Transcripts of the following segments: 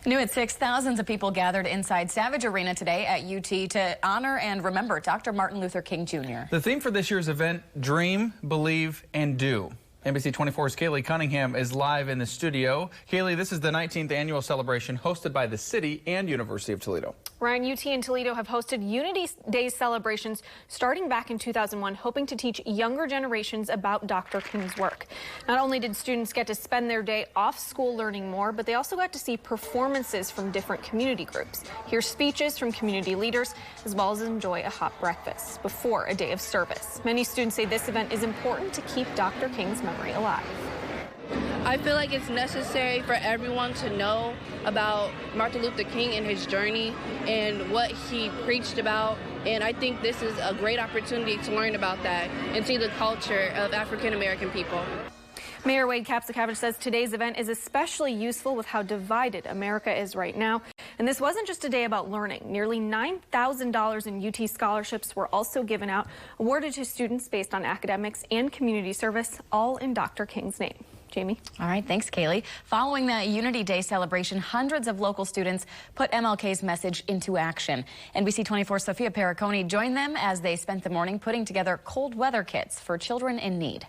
New at 6, thousands of people gathered inside Savage Arena today at UT to honor and remember Dr. Martin Luther King Jr. The theme for this year's event, Dream, Believe, and Do. NBC 24's Kaylee Cunningham is live in the studio. Kaylee, this is the 19th annual celebration hosted by the city and University of Toledo. Ryan, UT and Toledo have hosted Unity Day celebrations starting back in 2001, hoping to teach younger generations about Dr. King's work. Not only did students get to spend their day off school learning more, but they also got to see performances from different community groups, hear speeches from community leaders, as well as enjoy a hot breakfast before a day of service. Many students say this event is important to keep Dr. King's memory alive. I feel like it's necessary for everyone to know about Martin Luther King and his journey and what he preached about. And I think this is a great opportunity to learn about that and see the culture of African American people. Mayor KAPSZUKIEWICZ says today's event is especially useful with how divided America is right now. And this wasn't just a day about learning. Nearly $9,000 in UT scholarships were also given out, awarded to students based on academics and community service, all in Dr. King's name. Jamie? All right, thanks, Kaylee. Following that Unity Day celebration, hundreds of local students put MLK's message into action. NBC 24's Sophia Periconi joined them as they spent the morning putting together cold weather kits for children in need.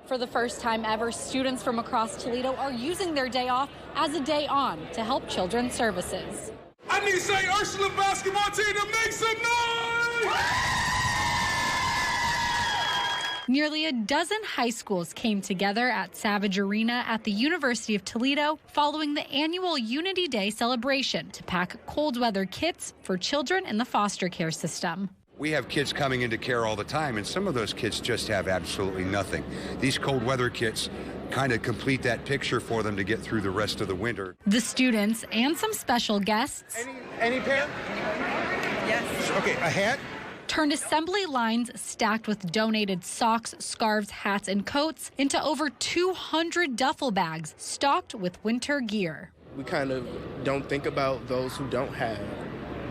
For the first time ever, students from across Toledo are using their day off as a day on to help Children's Services. I need St. Ursula basketball team to make some noise! Nearly a dozen high schools came together at Savage Arena at the University of Toledo following the annual Unity Day celebration to pack cold weather kits for children in the foster care system. We have kids coming into care all the time, and some of those kids just have absolutely nothing. These cold weather kits kind of complete that picture for them to get through the rest of the winter. The students and some special guests. Any pen? Yes. Okay, a hat? Turned assembly lines stacked with donated socks, scarves, hats, and coats into over 200 duffel bags stocked with winter gear. We kind of don't think about those who don't have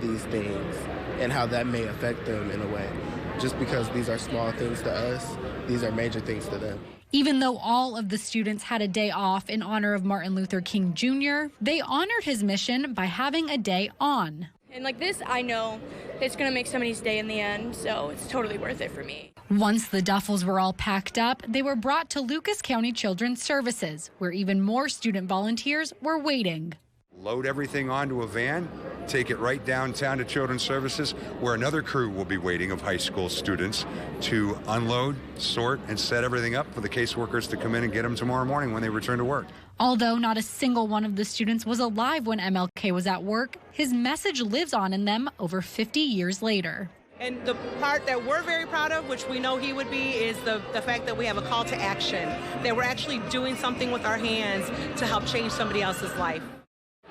these things and how that may affect them in a way. Just because these are small things to us, these are major things to them. Even though all of the students had a day off in honor of Martin Luther King Jr., they honored his mission by having a day on. And like this, I know it's going to make somebody's day in the end, so it's totally worth it for me. Once the duffels were all packed up, they were brought to Lucas County Children's Services, where even more student volunteers were waiting. Load everything onto a van, take it right downtown to Children's Services, where another crew will be waiting of high school students to unload, sort, and set everything up for the caseworkers to come in and get them tomorrow morning when they return to work. Although not a single one of the students was alive when MLK was at work, his message lives on in them over 50 years later. And the part that we're very proud of, which we know he would be, is the fact that we have a call to action, that we're actually doing something with our hands to help change somebody else's life.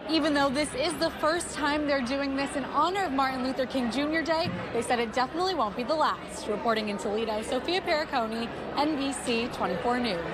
Even though this is the first time they're doing this in honor of Martin Luther King Jr. Day, they said it definitely won't be the last. Reporting in Toledo, Sophia Periconi, NBC 24 News.